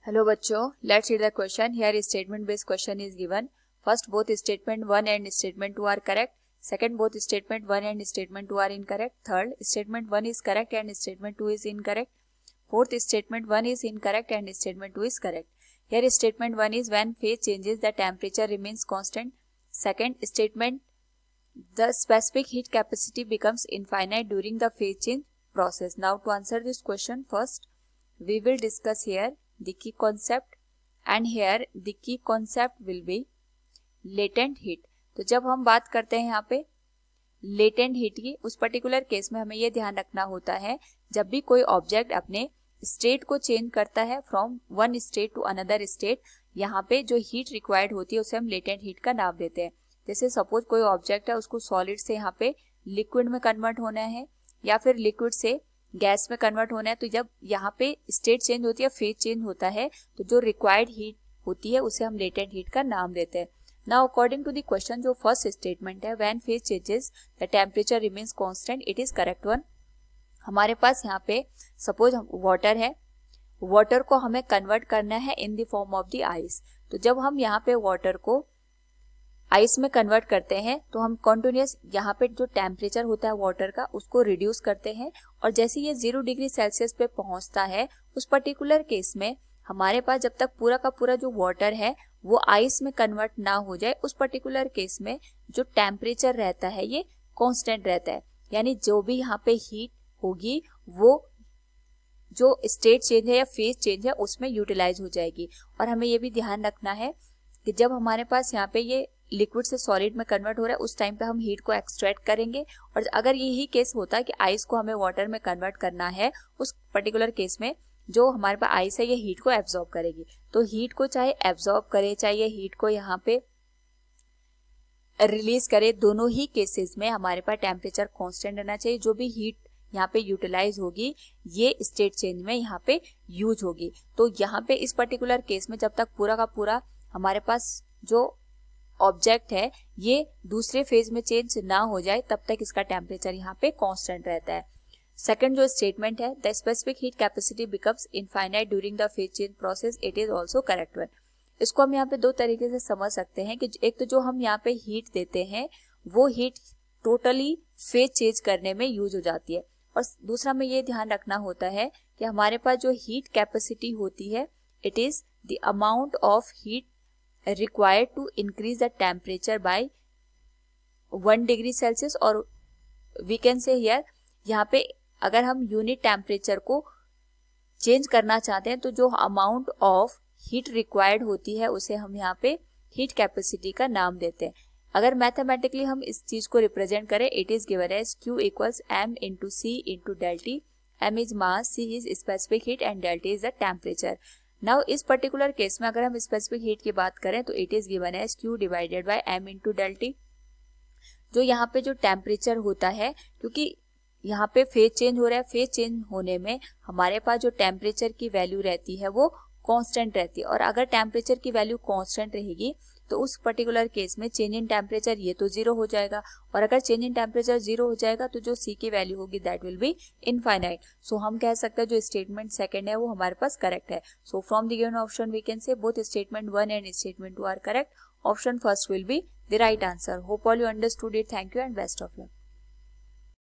Hello बच्चों, let's read the question. Here is statement based question is given. First, both statement 1 and statement 2 are correct. Second, both statement 1 and statement 2 are incorrect. Third, statement 1 is correct and statement 2 is incorrect. Fourth, statement 1 is incorrect and statement 2 is correct. Here statement 1 is when phase changes the temperature remains constant. Second statement, the specific heat capacity becomes infinite during the phase change process. Now to answer this question, first we will discuss here the key concept and here the key concept will be latent heat. तो जब हम बात करते हैं यहाँ पे latent heat की, उस पर्टिकुलर केस में हमें ये ध्यान रखना होता है जब भी कोई ऑब्जेक्ट अपने स्टेट को चेंज करता है from one state to another state, यहाँ पे जो हीट रिक्वायर्ड होती है उसे हम लेटेंट हीट का नाम देते हैं. जैसे सपोज कोई ऑब्जेक्ट है, उसको सॉलिड से यहाँ पे लिक्विड में कन्वर्ट होना है या फिर लिक्विड से गैस में कन्वर्ट होना है, तो जब यहाँ पे स्टेट चेंज होती है, फेज चेंज होता है, तो जो रिक्वायर्ड हीट होती है उसे हम लेटेंट हीट का नाम देते हैं. Now according to the question, जो फर्स्ट स्टेटमेंट है when phase changes the temperature remains constant, it is correct one. हमारे पास यहाँ पे सपोज वाटर है, वाटर को हमें कन्वर्ट करना है in the form of the ice. तो जब हम यहाँ पे वाटर को आइस में कन्वर्ट करते हैं तो हम कॉन्टिन्यूस यहाँ पे जो टेम्परेचर होता है वाटर का उसको रिड्यूस करते हैं, और जैसे ये 0 डिग्री सेल्सियस पे पहुंचता है उस पर्टिकुलर केस में हमारे पास जब तक पूरा का पूरा जो वाटर है वो आइस में कन्वर्ट ना हो जाए, उस पर्टिकुलर केस में जो टेम्परेचर रहता है ये कांस्टेंट रहता है. यानी जो भी यहाँ पे हीट होगी वो जो स्टेट चेंज है या फेज चेंज है उसमें यूटिलाइज हो जाएगी. और हमें ये भी ध्यान रखना है कि जब हमारे पास यहाँ पे ये लिक्विड से सॉलिड में कन्वर्ट हो रहा है उस टाइम पे हम हीट को एक्सट्रैक्ट करेंगे, और अगर यही केस होता है कि आइस को हमें वाटर में कन्वर्ट करना है, उस पर्टिकुलर केस में जो हमारे पास आइस है ये हीट को एब्जॉर्ब करेगी. तो हीट को चाहे एब्जॉर्ब करे चाहे हीट को यहाँ पे रिलीज करे, दोनों ही केसेस में हमारे पास टेम्परेचर कांस्टेंट रहना चाहिए. जो भी हीट यहाँ पे यूटिलाइज होगी ये स्टेट चेंज में यहाँ पे यूज होगी. तो यहाँ पे इस पर्टिकुलर केस में जब तक पूरा का पूरा हमारे पास जो ऑब्जेक्ट है ये दूसरे फेज में चेंज ना हो जाए तब तक इसका टेम्परेचर यहाँ पे कांस्टेंट रहता है. सेकंड जो स्टेटमेंट है, the specific heat capacity becomes infinite during the phase change process, it is also correct one. इसको हम यहाँ पे दो तरीके से समझ सकते हैं कि एक तो जो हम यहाँ पे हीट देते हैं वो हीट टोटली फेज चेंज करने में यूज हो जाती है, और दूसरा में ये ध्यान रखना होता है कि हमारे पास जो हीट कैपेसिटी होती है it is the amount of heat required to increase the temperature by 1 degree Celsius, और we can say here यहाँ पे अगर हम यूनिट टेम्परेचर को चेंज करना चाहते हैं तो जो अमाउंट ऑफ हीट रिक्वायर्ड होती है उसे हम यहाँ पे हीट कैपेसिटी का नाम देते हैं. अगर मैथमेटिकली हम इस चीज को रिप्रेजेंट करें, it is given as Q equals m into C into delta T. m is mass, C is specific heat and delta T is the temperature. Now इस पर्टिकुलर केस में अगर हम स्पेसिफिक हीट की बात करें तो it is given as Q divided by m into delta T. जो यहाँ पे जो टेम्परेचर होता है, क्योंकि यहाँ पे फेज चेंज हो रहा है, फेज चेंज होने में हमारे पास जो टेम्परेचर की वैल्यू रहती है वो कांस्टेंट रहती है, और अगर टेम्परेचर की वैल्यू कांस्टेंट रहेगी तो उस पर्टिकुलर केस में चेंज इन टेम्परेचर ये तो 0 हो जाएगा, और अगर चेंज इन टेम्परेचर 0 हो जाएगा तो जो C की वैल्यू होगी दैट विल बी इनफाइनाइट. सो हम कह सकते हैं जो स्टेटमेंट सेकंड है वो हमारे पास करेक्ट है. So from the given option we can say both statement 1 and statement 2 are correct. Option first will be the right answer. Hope all you understood it. Thank you and best of luck.